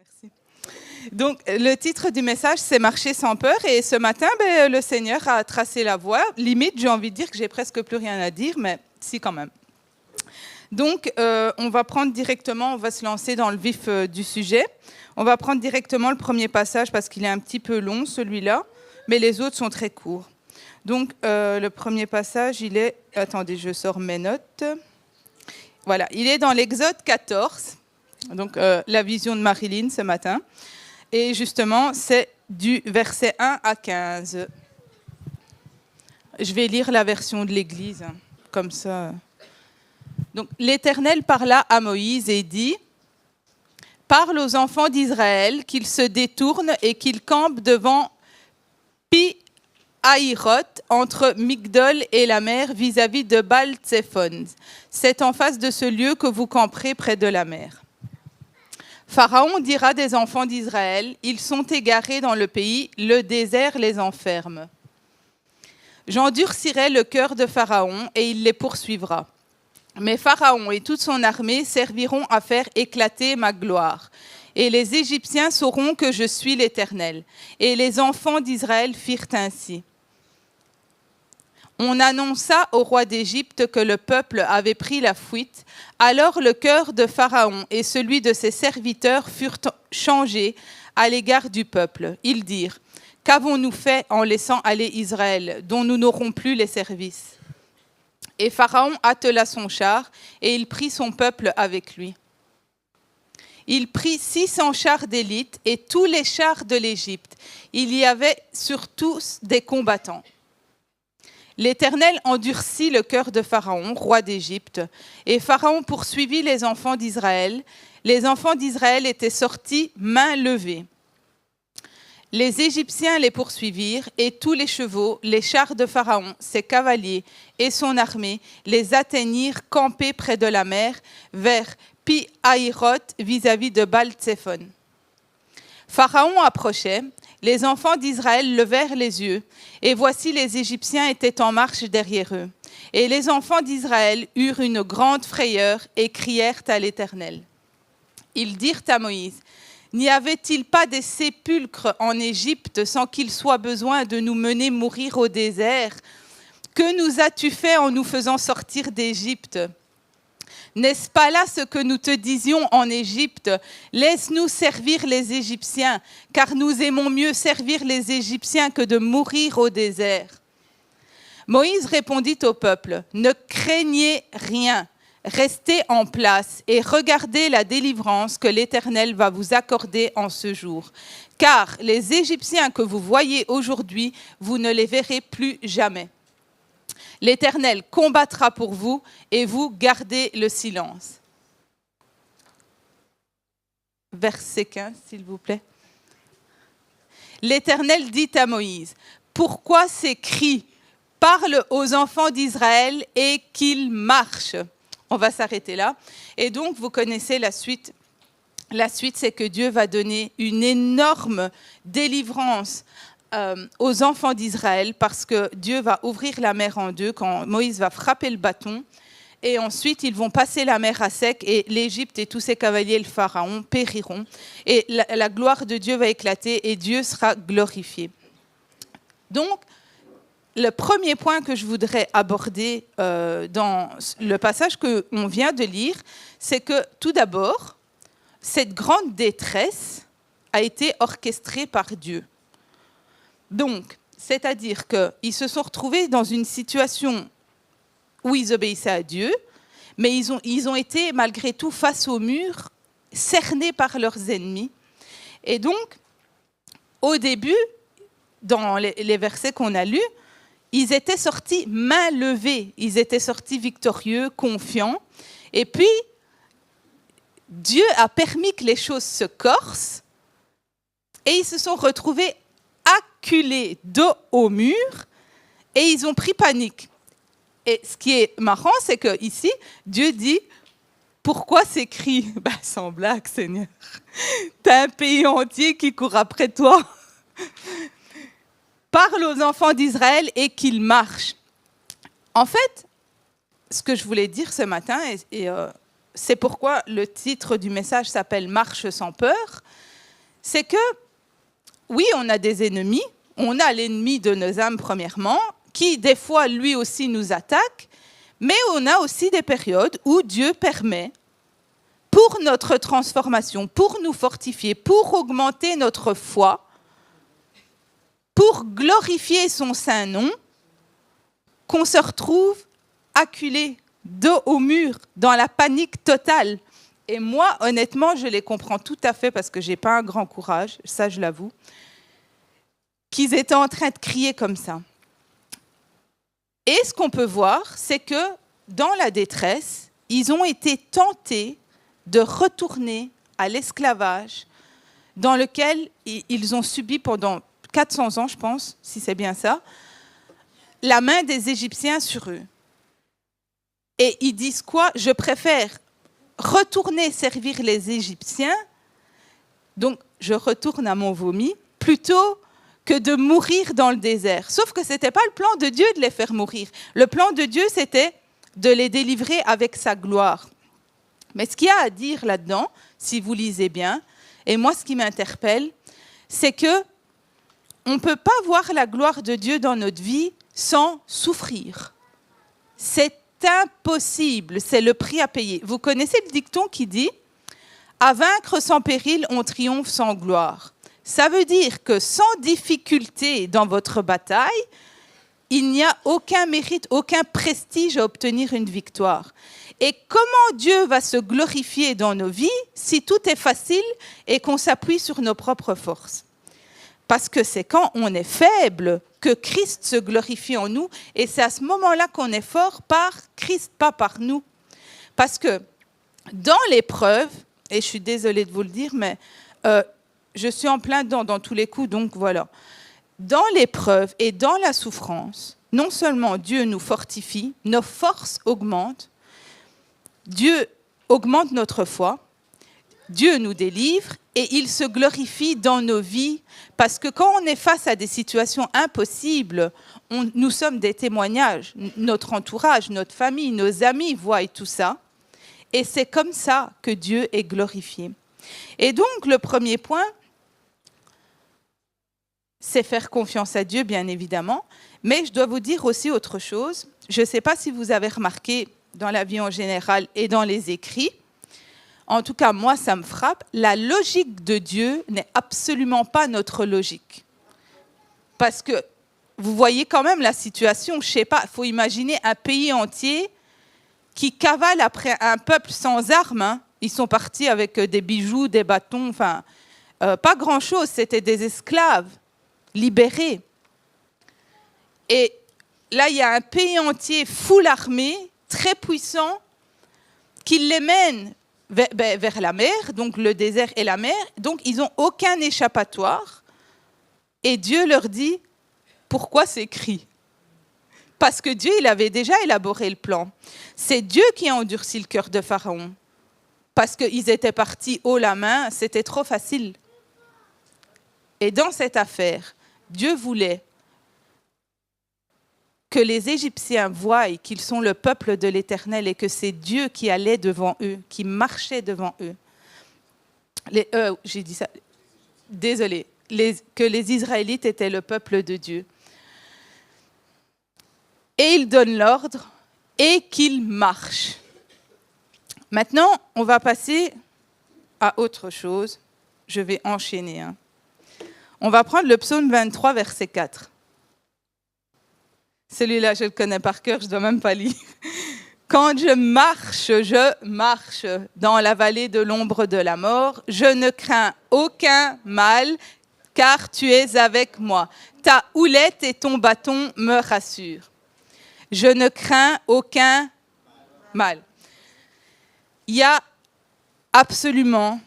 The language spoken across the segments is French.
Merci. Donc, le titre du message, c'est « Marcher sans peur ». Et ce matin, le Seigneur a tracé la voie. Limite, j'ai envie de dire que j'ai presque plus rien à dire, mais si quand même. Donc, on va se lancer dans le vif du sujet. On va prendre directement le premier passage parce qu'il est un petit peu long, celui-là, mais les autres sont très courts. Donc, le premier passage, il est... Attendez, je sors mes notes. Voilà, il est dans l'Exode 14, donc la vision de Marilyn ce matin. Et justement, c'est du verset 1 à 15. Je vais lire la version de l'Église, comme ça. Donc, l'Éternel parla à Moïse et dit « Parle aux enfants d'Israël qu'ils se détournent et qu'ils campent devant Pi-Hahiroth, entre Migdol et la mer, vis-à-vis de Baal-Tsephon. C'est en face de ce lieu que vous camperez près de la mer. Pharaon dira des enfants d'Israël, ils sont égarés dans le pays, le désert les enferme. J'endurcirai le cœur de Pharaon et il les poursuivra. Mais Pharaon et toute son armée serviront à faire éclater ma gloire. Et les Égyptiens sauront que je suis l'Éternel. Et les enfants d'Israël firent ainsi. On annonça au roi d'Égypte que le peuple avait pris la fuite. Alors le cœur de Pharaon et celui de ses serviteurs furent changés à l'égard du peuple. Ils dirent, « Qu'avons-nous fait en laissant aller Israël, dont nous n'aurons plus les services ?» Et Pharaon attela son char, et il prit son peuple avec lui. Il prit 600 chars d'élite et tous les chars de l'Égypte. Il y avait sur tous des combattants. L'Éternel endurcit le cœur de Pharaon, roi d'Égypte, et Pharaon poursuivit les enfants d'Israël. Les enfants d'Israël étaient sortis main levée. Les Égyptiens les poursuivirent, et tous les chevaux, les chars de Pharaon, ses cavaliers et son armée, les atteignirent campés près de la mer, vers Pi-Hahiroth, vis-à-vis de Baal-Tsephon. Pharaon approchait, les enfants d'Israël levèrent les yeux, et voici les Égyptiens étaient en marche derrière eux. Et les enfants d'Israël eurent une grande frayeur et crièrent à l'Éternel. Ils dirent à Moïse, « N'y avait-il pas des sépulcres en Égypte sans qu'il soit besoin de nous mener mourir au désert? Que nous as-tu fait en nous faisant sortir d'Égypte ? N'est-ce pas là ce que nous te disions en Égypte? Laisse-nous servir les Égyptiens, car nous aimons mieux servir les Égyptiens que de mourir au désert. » Moïse répondit au peuple, « Ne craignez rien, restez en place et regardez la délivrance que l'Éternel va vous accorder en ce jour. Car les Égyptiens que vous voyez aujourd'hui, vous ne les verrez plus jamais. L'Éternel combattra pour vous et vous gardez le silence. » Verset 15, s'il vous plaît. L'Éternel dit à Moïse, « Pourquoi ces cris? Parle aux enfants d'Israël et qu'ils marchent. » On va s'arrêter là. Et donc, vous connaissez la suite. La suite, c'est que Dieu va donner une énorme délivrance aux enfants d'Israël parce que Dieu va ouvrir la mer en deux quand Moïse va frapper le bâton. Et ensuite, ils vont passer la mer à sec et l'Égypte et tous ses cavaliers, le Pharaon, périront. Et la gloire de Dieu va éclater et Dieu sera glorifié. Donc, le premier point que je voudrais aborder dans le passage qu'on vient de lire, c'est que tout d'abord, cette grande détresse a été orchestrée par Dieu. Donc, c'est-à-dire qu'ils se sont retrouvés dans une situation où ils obéissaient à Dieu, mais ils ont été malgré tout face au mur, cernés par leurs ennemis. Et donc, au début, dans les versets qu'on a lus, ils étaient sortis main levée, ils étaient sortis victorieux, confiants. Et puis, Dieu a permis que les choses se corsent et ils se sont retrouvés acculés dos au mur et ils ont pris panique. Et ce qui est marrant, c'est qu'ici, Dieu dit « Pourquoi ces cris ?» Sans blague, Seigneur. T'as un pays entier qui court après toi. Parle aux enfants d'Israël et qu'ils marchent. En fait, ce que je voulais dire ce matin, c'est pourquoi le titre du message s'appelle « Marche sans peur », c'est que, oui, on a des ennemis, on a l'ennemi de nos âmes premièrement, qui des fois lui aussi nous attaque, mais on a aussi des périodes où Dieu permet, pour notre transformation, pour nous fortifier, pour augmenter notre foi, pour glorifier son saint nom, qu'on se retrouve acculé, dos au mur, dans la panique totale. Et moi, honnêtement, je les comprends tout à fait parce que je n'ai pas un grand courage, ça je l'avoue, qu'ils étaient en train de crier comme ça. Et ce qu'on peut voir, c'est que dans la détresse, ils ont été tentés de retourner à l'esclavage dans lequel ils ont subi pendant 400 ans, je pense, si c'est bien ça, la main des Égyptiens sur eux. Et ils disent quoi? Je préfère retourner servir les Égyptiens, donc je retourne à mon vomi, plutôt que de mourir dans le désert. Sauf que ce n'était pas le plan de Dieu de les faire mourir. Le plan de Dieu, c'était de les délivrer avec sa gloire. Mais ce qu'il y a à dire là-dedans, si vous lisez bien, et moi ce qui m'interpelle, c'est que on ne peut pas voir la gloire de Dieu dans notre vie sans souffrir. C'est impossible, c'est le prix à payer. Vous connaissez le dicton qui dit « À vaincre sans péril, on triomphe sans gloire ». Ça veut dire que sans difficulté dans votre bataille, il n'y a aucun mérite, aucun prestige à obtenir une victoire. Et comment Dieu va se glorifier dans nos vies si tout est facile et qu'on s'appuie sur nos propres forces? Parce que c'est quand on est faible que Christ se glorifie en nous, et c'est à ce moment-là qu'on est fort par Christ, pas par nous. Parce que dans l'épreuve, et je suis désolée de vous le dire, mais je suis en plein dedans dans tous les coups, donc voilà. Dans l'épreuve et dans la souffrance, non seulement Dieu nous fortifie, nos forces augmentent, Dieu augmente notre foi, Dieu nous délivre et il se glorifie dans nos vies parce que quand on est face à des situations impossibles, nous sommes des témoignages. Notre entourage, notre famille, nos amis voient tout ça et c'est comme ça que Dieu est glorifié. Et donc le premier point, c'est faire confiance à Dieu, bien évidemment, mais je dois vous dire aussi autre chose. Je ne sais pas si vous avez remarqué dans la vie en général et dans les écrits, en tout cas, moi, ça me frappe, la logique de Dieu n'est absolument pas notre logique. Parce que vous voyez quand même la situation, je ne sais pas, il faut imaginer un pays entier qui cavale après un peuple sans armes. Hein. Ils sont partis avec des bijoux, des bâtons, enfin, pas grand-chose, c'était des esclaves libérés. Et là, il y a un pays entier full armé, très puissant, qui les mène vers la mer, donc le désert et la mer, donc ils n'ont aucun échappatoire. Et Dieu leur dit, pourquoi ces cris? Parce que Dieu, il avait déjà élaboré le plan. C'est Dieu qui a endurci le cœur de Pharaon. Parce qu'ils étaient partis haut la main, c'était trop facile. Et dans cette affaire, Dieu voulait que les Égyptiens voient qu'ils sont le peuple de l'Éternel et que c'est Dieu qui allait devant eux, qui marchait devant eux. J'ai dit ça, désolé, que les Israélites étaient le peuple de Dieu. Et il donne l'ordre et qu'ils marchent. Maintenant, on va passer à autre chose. Je vais enchaîner. On va prendre le psaume 23, verset 4. Celui-là, je le connais par cœur, je ne dois même pas lire. Quand je marche dans la vallée de l'ombre de la mort, je ne crains aucun mal, car tu es avec moi. Ta houlette et ton bâton me rassurent. Je ne crains aucun mal. Il n'y a absolument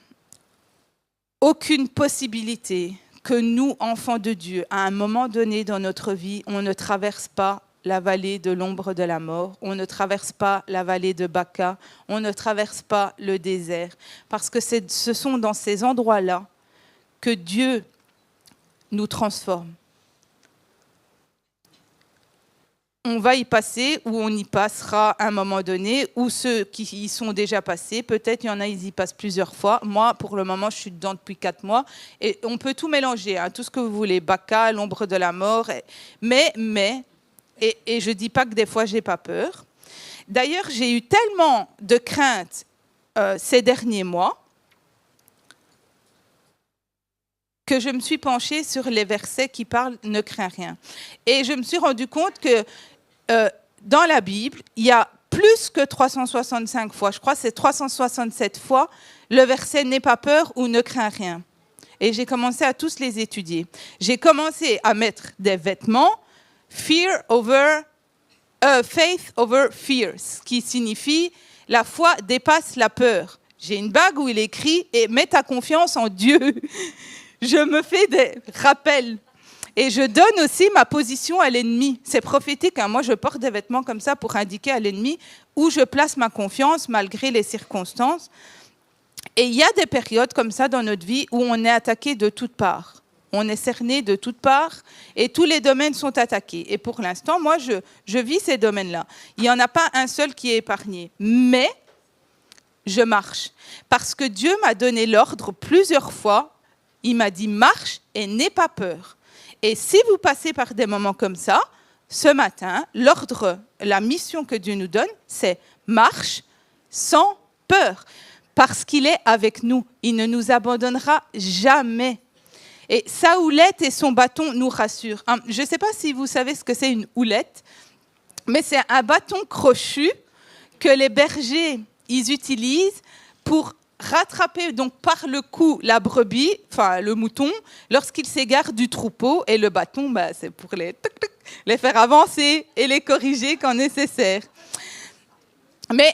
aucune possibilité que nous, enfants de Dieu, à un moment donné dans notre vie, on ne traverse pas la vallée de l'ombre de la mort, on ne traverse pas la vallée de Baca, on ne traverse pas le désert, parce que ce sont dans ces endroits-là que Dieu nous transforme. on va y passer ou on y passera à un moment donné, ou ceux qui y sont déjà passés, peut-être il y en a, ils y passent plusieurs fois. Moi, pour le moment, je suis dedans depuis 4 mois. Et on peut tout mélanger, hein, tout ce que vous voulez, Baka, l'ombre de la mort. Mais je ne dis pas que des fois, je n'ai pas peur. D'ailleurs, j'ai eu tellement de craintes ces derniers mois que je me suis penchée sur les versets qui parlent « ne crains rien ». Et je me suis rendu compte que dans la Bible, il y a plus que 365 fois, je crois que c'est 367 fois, le verset « n'aie pas peur » ou « ne crains rien ». Et j'ai commencé à tous les étudier. J'ai commencé à mettre des vêtements « faith over fear », ce qui signifie « la foi dépasse la peur ». J'ai une bague où il est écrit « et mets ta confiance en Dieu ». Je me fais des rappels. Et je donne aussi ma position à l'ennemi. C'est prophétique, hein. Moi, je porte des vêtements comme ça pour indiquer à l'ennemi où je place ma confiance malgré les circonstances. Et il y a des périodes comme ça dans notre vie où on est attaqué de toutes parts. On est cerné de toutes parts et tous les domaines sont attaqués. Et pour l'instant, moi, je vis ces domaines-là. Il n'y en a pas un seul qui est épargné. Mais je marche. Parce que Dieu m'a donné l'ordre plusieurs fois. Il m'a dit « marche et n'aie pas peur ». Et si vous passez par des moments comme ça, ce matin, l'ordre, la mission que Dieu nous donne, c'est « marche sans peur ». Parce qu'il est avec nous. Il ne nous abandonnera jamais. Et sa houlette et son bâton nous rassurent. Je ne sais pas si vous savez ce que c'est une houlette, mais c'est un bâton crochu que les bergers ils utilisent pour rattraper donc par le cou la brebis, enfin le mouton, lorsqu'il s'égare du troupeau. Et le bâton, c'est pour les faire avancer et les corriger quand nécessaire. Mais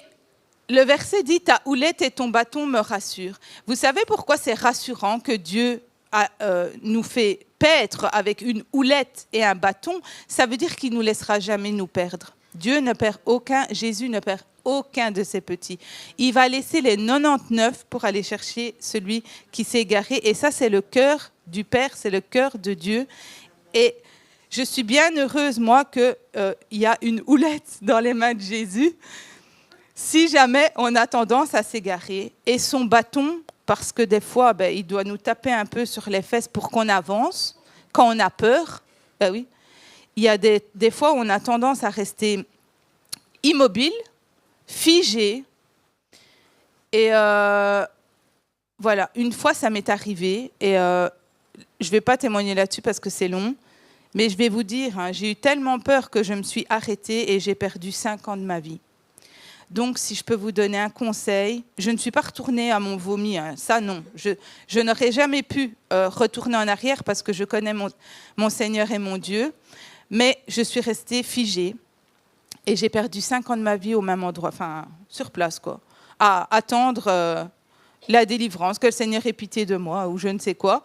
le verset dit « ta houlette et ton bâton me rassurent ». Vous savez pourquoi c'est rassurant que Dieu nous fait paître avec une houlette et un bâton? Ça veut dire qu'il ne nous laissera jamais nous perdre. Dieu ne perd aucun, Jésus ne perd aucun de ses petits. Il va laisser les 99 pour aller chercher celui qui s'est égaré. Et ça, c'est le cœur du Père, c'est le cœur de Dieu. Et je suis bien heureuse, moi, qu'il y a une houlette dans les mains de Jésus, si jamais on a tendance à s'égarer. Et son bâton, parce que des fois, il doit nous taper un peu sur les fesses pour qu'on avance, quand on a peur. Oui. Il y a des fois où on a tendance à rester immobile, figé. Et voilà, une fois, ça m'est arrivé. Et je ne vais pas témoigner là-dessus parce que c'est long. Mais je vais vous dire, j'ai eu tellement peur que je me suis arrêtée et j'ai perdu 5 ans de ma vie. Donc, si je peux vous donner un conseil, je ne suis pas retournée à mon vomi, ça non. Je n'aurais jamais pu retourner en arrière parce que je connais mon Seigneur et mon Dieu, mais je suis restée figée et j'ai perdu 5 ans de ma vie au même endroit, enfin, sur place, quoi, à attendre la délivrance, que le Seigneur ait pitié de moi ou je ne sais quoi.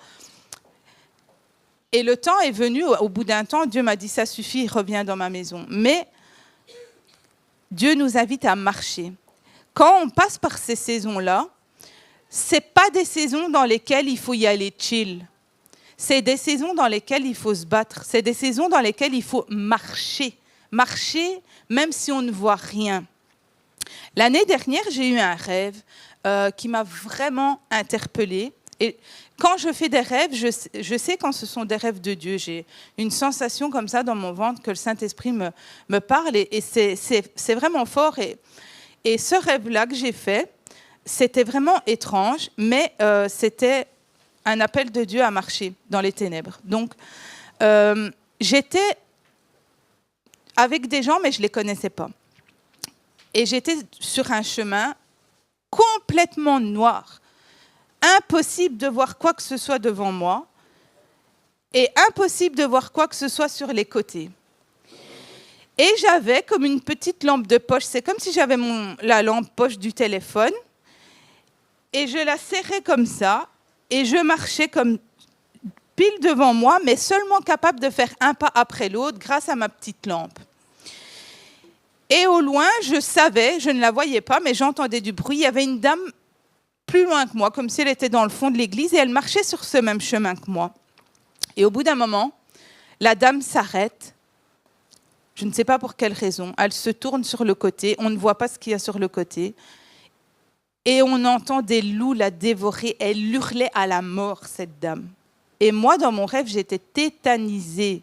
Et le temps est venu, au bout d'un temps, Dieu m'a dit « ça suffit, reviens dans ma maison ». Mais Dieu nous invite à marcher. Quand on passe par ces saisons-là, ce n'est pas des saisons dans lesquelles il faut y aller chill. C'est des saisons dans lesquelles il faut se battre. C'est des saisons dans lesquelles il faut marcher. Marcher même si on ne voit rien. L'année dernière, j'ai eu un rêve qui m'a vraiment interpellée. Et quand je fais des rêves, je sais quand ce sont des rêves de Dieu. J'ai une sensation comme ça dans mon ventre que le Saint-Esprit me parle et c'est vraiment fort. Et ce rêve-là que j'ai fait, c'était vraiment étrange, mais c'était un appel de Dieu à marcher dans les ténèbres. Donc, j'étais avec des gens, mais je ne les connaissais pas. Et j'étais sur un chemin complètement noir. Impossible de voir quoi que ce soit devant moi et impossible de voir quoi que ce soit sur les côtés. Et j'avais comme une petite lampe de poche, c'est comme si j'avais la lampe poche du téléphone et je la serrais comme ça et je marchais comme pile devant moi, mais seulement capable de faire un pas après l'autre grâce à ma petite lampe. Et au loin, je savais, je ne la voyais pas, mais j'entendais du bruit. Il y avait une dame plus loin que moi, comme si elle était dans le fond de l'église, et elle marchait sur ce même chemin que moi. Et au bout d'un moment, la dame s'arrête, Je ne sais pas pour quelle raison. Elle se tourne sur le côté. On ne voit pas ce qu'il y a sur le côté. Et on entend des loups la dévorer. Elle hurlait à la mort, cette dame. Et moi, dans mon rêve, j'étais tétanisée.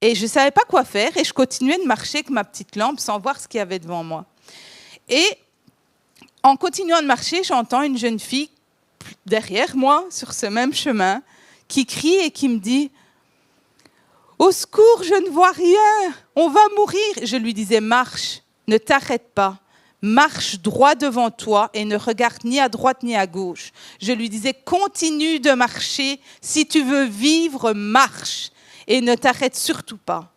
Et je ne savais pas quoi faire. Et je continuais de marcher avec ma petite lampe sans voir ce qu'il y avait devant moi. Et en continuant de marcher, j'entends une jeune fille derrière moi, sur ce même chemin, qui crie et qui me dit « Au secours, je ne vois rien, on va mourir !» Je lui disais « Marche, ne t'arrête pas, marche droit devant toi et ne regarde ni à droite ni à gauche. » Je lui disais « Continue de marcher, si tu veux vivre, marche et ne t'arrête surtout pas. »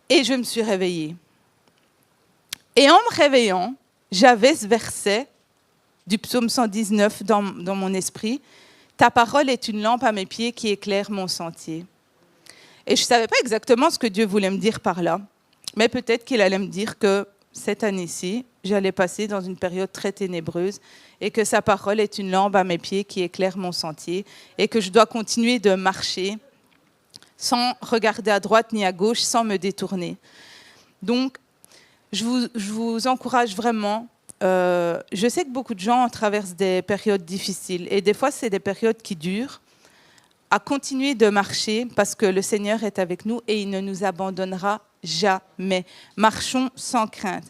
Et je me suis réveillée. Et en me réveillant, j'avais ce verset du psaume 119 dans mon esprit. « Ta parole est une lampe à mes pieds qui éclaire mon sentier. » Et je ne savais pas exactement ce que Dieu voulait me dire par là, mais peut-être qu'il allait me dire que cette année-ci, j'allais passer dans une période très ténébreuse et que sa parole est une lampe à mes pieds qui éclaire mon sentier et que je dois continuer de marcher sans regarder à droite ni à gauche, sans me détourner. Donc, je vous encourage vraiment. Je sais que beaucoup de gens traversent des périodes difficiles et des fois, c'est des périodes qui durent, à continuer de marcher parce que le Seigneur est avec nous et il ne nous abandonnera jamais. Marchons sans crainte.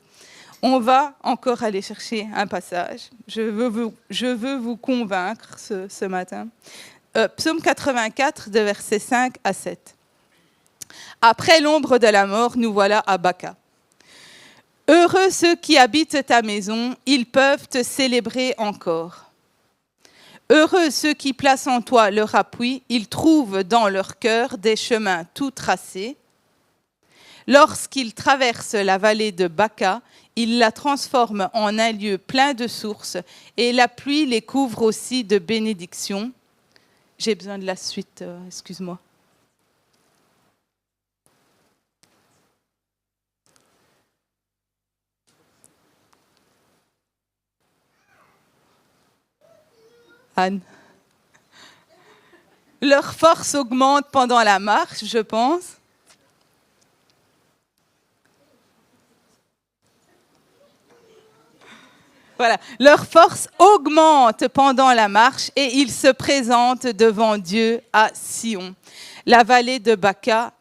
On va encore aller chercher un passage. Je veux vous convaincre ce matin. Psaume 84, de versets 5 à 7. « Après l'ombre de la mort, nous voilà à Baca. Heureux ceux qui habitent ta maison, ils peuvent te célébrer encore. Heureux ceux qui placent en toi leur appui, ils trouvent dans leur cœur des chemins tout tracés. Lorsqu'ils traversent la vallée de Baca, ils la transforment en un lieu plein de sources et la pluie les couvre aussi de bénédictions. » J'ai besoin de la suite, excuse-moi. Anne. Leur force augmente pendant la marche, je pense. Voilà. Leur force augmente pendant la marche et ils se présentent devant Dieu à Sion. La vallée de Baca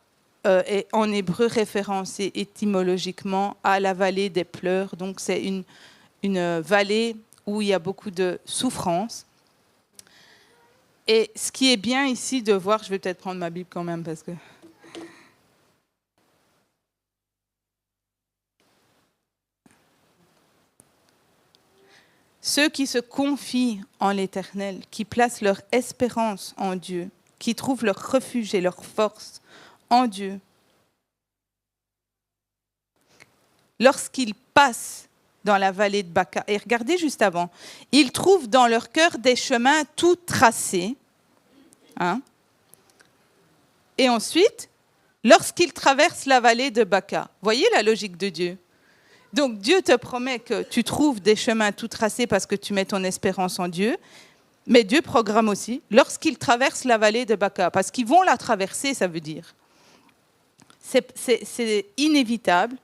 est en hébreu référencée étymologiquement à la vallée des pleurs. Donc c'est une vallée où il y a beaucoup de souffrance. Et ce qui est bien ici de voir, je vais peut-être prendre ma Bible quand même parce que... Ceux qui se confient en l'Éternel, qui placent leur espérance en Dieu, qui trouvent leur refuge et leur force en Dieu, lorsqu'ils passent dans la vallée de Baca, et regardez juste avant, ils trouvent dans leur cœur des chemins tout tracés. Hein? Et ensuite, lorsqu'ils traversent la vallée de Baca, voyez la logique de Dieu. Donc Dieu te promet que tu trouves des chemins tout tracés parce que tu mets ton espérance en Dieu, mais Dieu programme aussi lorsqu'ils traversent la vallée de Baca, parce qu'ils vont la traverser, ça veut dire. C'est inévitable.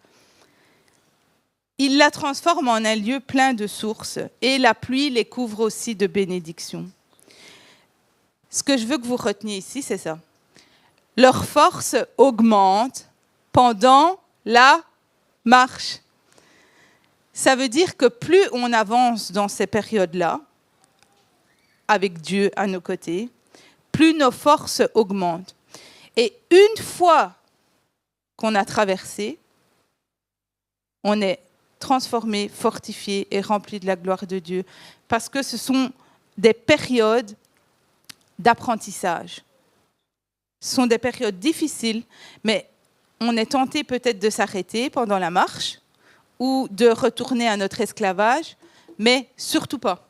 Il la transforme en un lieu plein de sources et la pluie les couvre aussi de bénédictions. Ce que je veux que vous reteniez ici, c'est ça. Leur force augmente pendant la marche. Ça veut dire que plus on avance dans ces périodes-là, avec Dieu à nos côtés, plus nos forces augmentent. Et une fois qu'on a traversé, on est transformé, fortifié et rempli de la gloire de Dieu. Parce que ce sont des périodes d'apprentissage. Ce sont des périodes difficiles, mais on est tenté peut-être de s'arrêter pendant la marche ou de retourner à notre esclavage, mais surtout pas.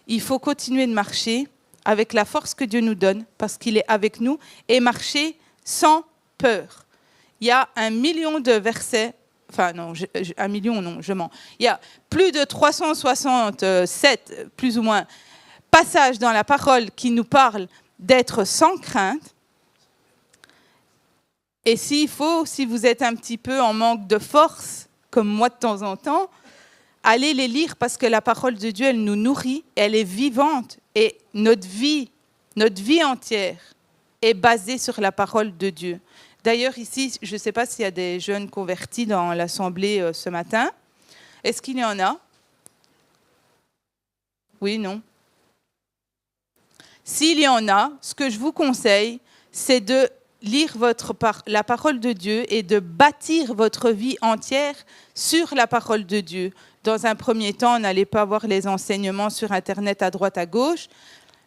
Il faut continuer de marcher avec la force que Dieu nous donne, parce qu'il est avec nous, et marcher sans peur. Il y a 1 million de versets, enfin non, 1 million, non, je mens. Il y a plus de 367, plus ou moins, passages dans la parole qui nous parlent d'être sans crainte. Et s'il faut, si vous êtes un petit peu en manque de force, comme moi de temps en temps, allez les lire parce que la parole de Dieu, elle nous nourrit, elle est vivante. Et notre vie entière est basée sur la parole de Dieu. D'ailleurs, ici, je ne sais pas s'il y a des jeunes convertis dans l'assemblée ce matin. Est-ce qu'il y en a? Oui, non? S'il y en a, ce que je vous conseille, c'est de lire la parole de Dieu et de bâtir votre vie entière sur la parole de Dieu. Dans un premier temps, n'allez pas voir les enseignements sur Internet à droite, à gauche,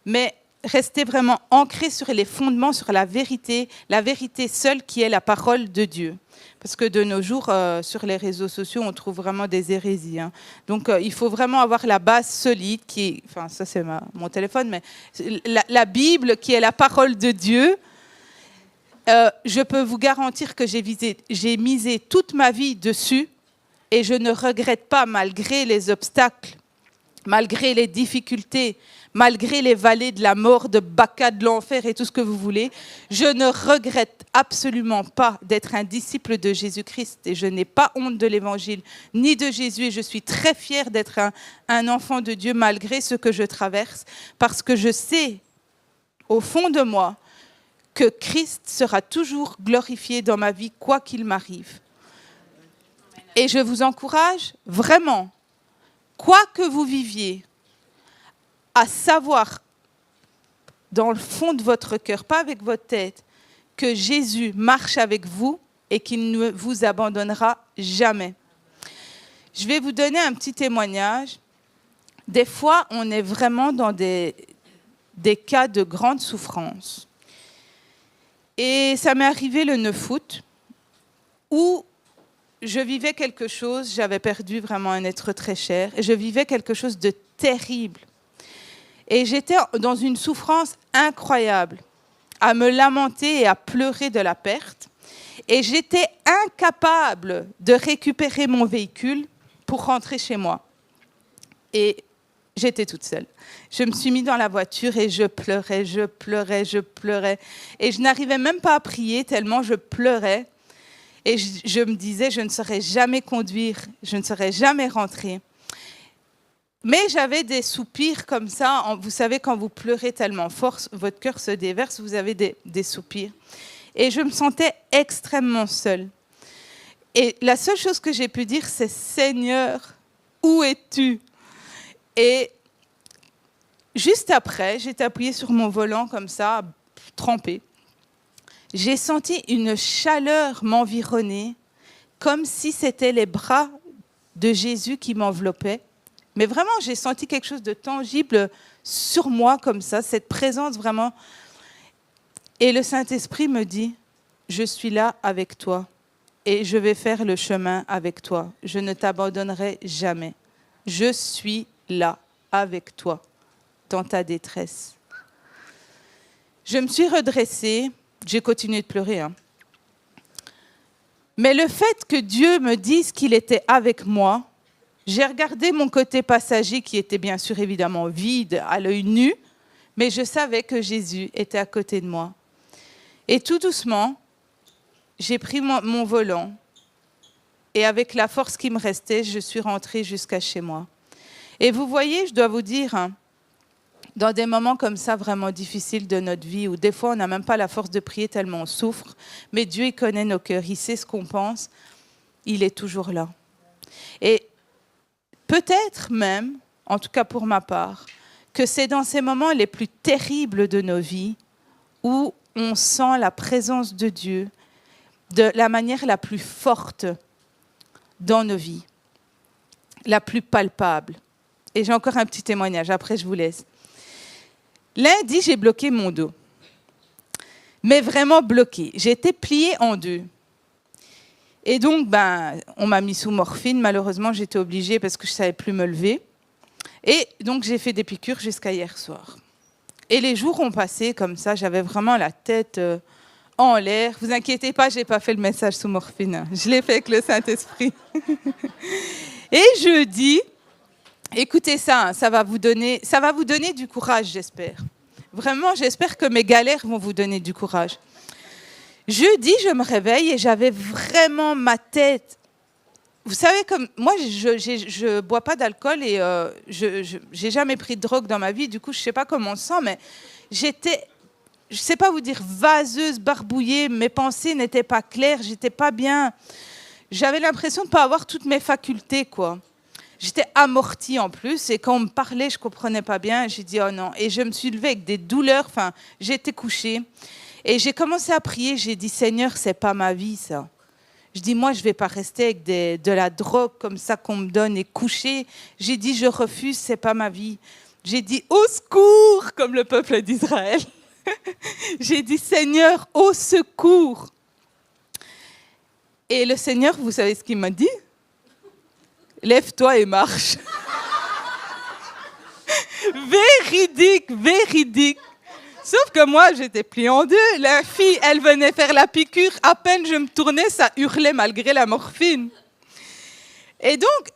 mais restez vraiment ancrés sur les fondements, sur la vérité seule qui est la parole de Dieu. Parce que de nos jours, sur les réseaux sociaux, on trouve vraiment des hérésies. Hein. Donc, il faut vraiment avoir la base solide, enfin, ça c'est mon téléphone, mais la Bible qui est la parole de Dieu. Je peux vous garantir que j'ai misé toute ma vie dessus et je ne regrette pas, malgré les obstacles, malgré les difficultés, malgré les vallées de la mort, de Baca, de l'enfer et tout ce que vous voulez, je ne regrette absolument pas d'être un disciple de Jésus-Christ et je n'ai pas honte de l'Évangile ni de Jésus et je suis très fière d'être un enfant de Dieu malgré ce que je traverse parce que je sais au fond de moi que Christ sera toujours glorifié dans ma vie quoi qu'il m'arrive. Et je vous encourage vraiment, quoi que vous viviez, à savoir dans le fond de votre cœur, pas avec votre tête, que Jésus marche avec vous et qu'il ne vous abandonnera jamais. Je vais vous donner un petit témoignage. Des fois, on est vraiment dans des cas de grande souffrance. Et ça m'est arrivé le 9 août, où je vivais quelque chose, j'avais perdu vraiment un être très cher, et je vivais quelque chose de terrible. Et j'étais dans une souffrance incroyable, à me lamenter et à pleurer de la perte. Et j'étais incapable de récupérer mon véhicule pour rentrer chez moi. Et j'étais toute seule. Je me suis mise dans la voiture et je pleurais. Et je n'arrivais même pas à prier tellement je pleurais. Et je me disais, je ne saurais jamais conduire, je ne saurais jamais rentrer. Mais j'avais des soupirs comme ça. Vous savez, quand vous pleurez tellement fort, votre cœur se déverse, vous avez des soupirs. Et je me sentais extrêmement seule. Et la seule chose que j'ai pu dire, c'est « Seigneur, où es-tu » Et juste après, j'étais appuyée sur mon volant comme ça, trempée. J'ai senti une chaleur m'environner, comme si c'était les bras de Jésus qui m'enveloppaient. Mais vraiment, j'ai senti quelque chose de tangible sur moi comme ça, cette présence vraiment. Et le Saint-Esprit me dit, je suis là avec toi et je vais faire le chemin avec toi. Je ne t'abandonnerai jamais. Je suis là avec toi dans ta détresse. Je me suis redressée, j'ai continué de pleurer. Mais le fait que Dieu me dise qu'il était avec moi, j'ai regardé mon côté passager qui était bien sûr évidemment vide à l'œil nu, mais je savais que Jésus était à côté de moi. Et tout doucement, j'ai pris mon volant et avec la force qui me restait, je suis rentrée jusqu'à chez moi. Et vous voyez, je dois vous dire, dans des moments comme ça vraiment difficiles de notre vie, où des fois on n'a même pas la force de prier tellement on souffre, mais Dieu il connaît nos cœurs, il sait ce qu'on pense, il est toujours là. Et peut-être même, en tout cas pour ma part, que c'est dans ces moments les plus terribles de nos vies où on sent la présence de Dieu de la manière la plus forte dans nos vies, la plus palpable. Et j'ai encore un petit témoignage, après je vous laisse. Lundi, j'ai bloqué mon dos, mais vraiment bloqué. J'ai été pliée en deux. Et donc, on m'a mis sous morphine. Malheureusement, j'étais obligée parce que je ne savais plus me lever. Et donc, j'ai fait des piqûres jusqu'à hier soir. Et les jours ont passé comme ça. J'avais vraiment la tête en l'air. Vous inquiétez pas, je n'ai pas fait le message sous morphine. Je l'ai fait avec le Saint-Esprit. Et jeudi, écoutez ça, ça va vous donner du courage, j'espère. Vraiment, j'espère que mes galères vont vous donner du courage. Jeudi, je me réveille et j'avais vraiment ma tête. Vous savez, comme moi, je bois pas d'alcool et j'ai jamais pris de drogue dans ma vie. Du coup, je sais pas comment on se sent, mais j'étais, je sais pas vous dire, vaseuse, barbouillée. Mes pensées n'étaient pas claires. J'étais pas bien. J'avais l'impression de pas avoir toutes mes facultés, quoi. J'étais amortie en plus et quand on me parlait, je comprenais pas bien. J'ai dit oh non et je me suis levée avec des douleurs. Enfin, j'étais couchée et j'ai commencé à prier. J'ai dit Seigneur, c'est pas ma vie ça. Je dis moi je vais pas rester avec de la drogue comme ça qu'on me donne et coucher. J'ai dit je refuse, c'est pas ma vie. J'ai dit au secours comme le peuple d'Israël. J'ai dit Seigneur au secours. Et le Seigneur, vous savez ce qu'il m'a dit? Lève-toi et marche. Véridique, véridique. Sauf que moi, j'étais pliée en deux. La fille, elle venait faire la piqûre. À peine je me tournais, ça hurlait malgré la morphine. Et donc,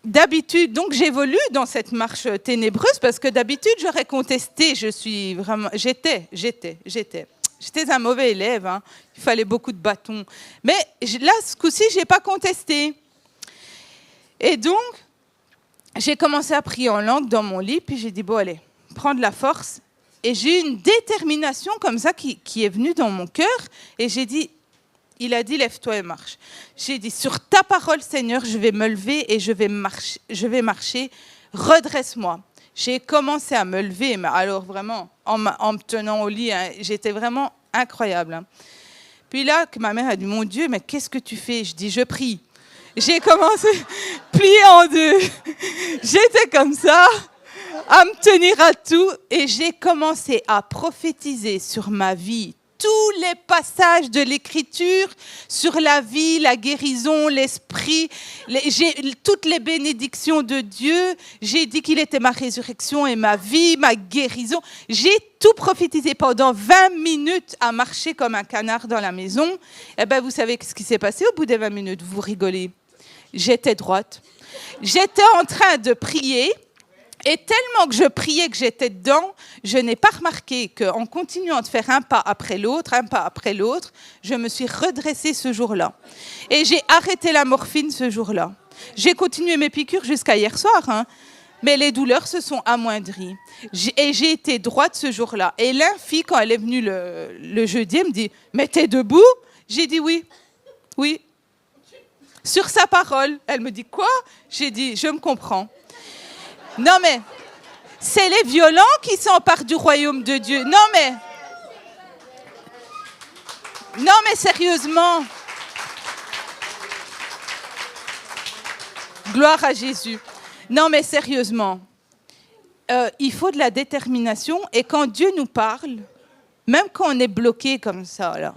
d'habitude, donc j'évolue dans cette marche ténébreuse parce que d'habitude, j'aurais contesté. J'étais un mauvais élève. Hein. Il fallait beaucoup de bâtons. Mais là, ce coup-ci, je n'ai pas contesté. Et donc, j'ai commencé à prier en langue dans mon lit, puis j'ai dit, bon, allez, prends de la force. Et j'ai eu une détermination comme ça qui est venue dans mon cœur. Et j'ai dit, il a dit, lève-toi et marche. J'ai dit, sur ta parole, Seigneur, je vais me lever et je vais marcher. Redresse-moi. J'ai commencé à me lever, mais alors vraiment, en me tenant au lit, hein, j'étais vraiment incroyable. Hein. Puis là, ma mère a dit, mon Dieu, mais qu'est-ce que tu fais? Je dis, je prie. J'ai commencé plier en deux. J'étais comme ça, à me tenir à tout, et j'ai commencé à prophétiser sur ma vie tous les passages de l'Écriture, sur la vie, la guérison, l'esprit, toutes les bénédictions de Dieu. J'ai dit qu'il était ma résurrection et ma vie, ma guérison. J'ai tout prophétisé pendant 20 minutes à marcher comme un canard dans la maison. Eh bien, vous savez ce qui s'est passé au bout des 20 minutes? Vous rigolez. J'étais droite. J'étais en train de prier et tellement que je priais que j'étais dedans, je n'ai pas remarqué qu'en continuant de faire un pas après l'autre, je me suis redressée ce jour-là. Et j'ai arrêté la morphine ce jour-là. J'ai continué mes piqûres jusqu'à hier soir, hein, mais les douleurs se sont amoindries. Et j'ai été droite ce jour-là. Et la fille, quand elle est venue le jeudi, elle me dit « Mais t'es debout ?» J'ai dit « Oui, oui. » Sur sa parole. Elle me dit « Quoi ?» J'ai dit « Je me comprends. » Non mais, c'est les violents qui s'emparent du royaume de Dieu. Non mais sérieusement. Gloire à Jésus. Non mais sérieusement. Il faut de la détermination et quand Dieu nous parle, même quand on est bloqué comme ça, là,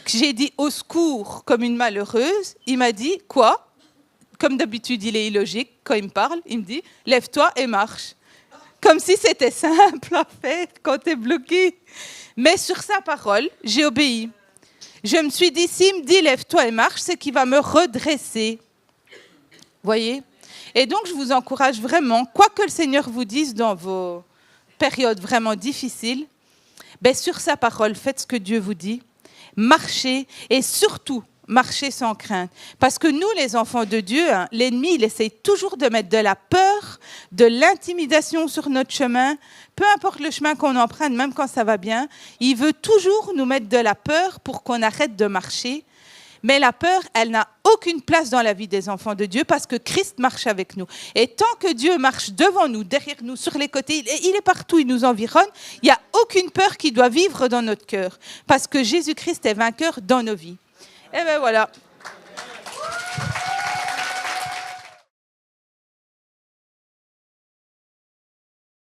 que j'ai dit au secours comme une malheureuse, il m'a dit quoi? Comme d'habitude, il est illogique. Quand il me parle, il me dit « Lève-toi et marche ». Comme si c'était simple à faire quand tu es bloqué. Mais sur sa parole, j'ai obéi. Je me suis dit, s'il me dit « Lève-toi et marche », c'est qu'il va me redresser. Voyez? Et donc, je vous encourage vraiment, quoi que le Seigneur vous dise dans vos périodes vraiment difficiles, ben sur sa parole, faites ce que Dieu vous dit, marchez et surtout, marcher sans crainte. Parce que nous, les enfants de Dieu, hein, l'ennemi, il essaye toujours de mettre de la peur, de l'intimidation sur notre chemin. Peu importe le chemin qu'on emprunte, même quand ça va bien, il veut toujours nous mettre de la peur pour qu'on arrête de marcher. Mais la peur, elle n'a aucune place dans la vie des enfants de Dieu parce que Christ marche avec nous. Et tant que Dieu marche devant nous, derrière nous, sur les côtés, il est partout, il nous environne, il n'y a aucune peur qui doit vivre dans notre cœur parce que Jésus-Christ est vainqueur dans nos vies. Et bien voilà.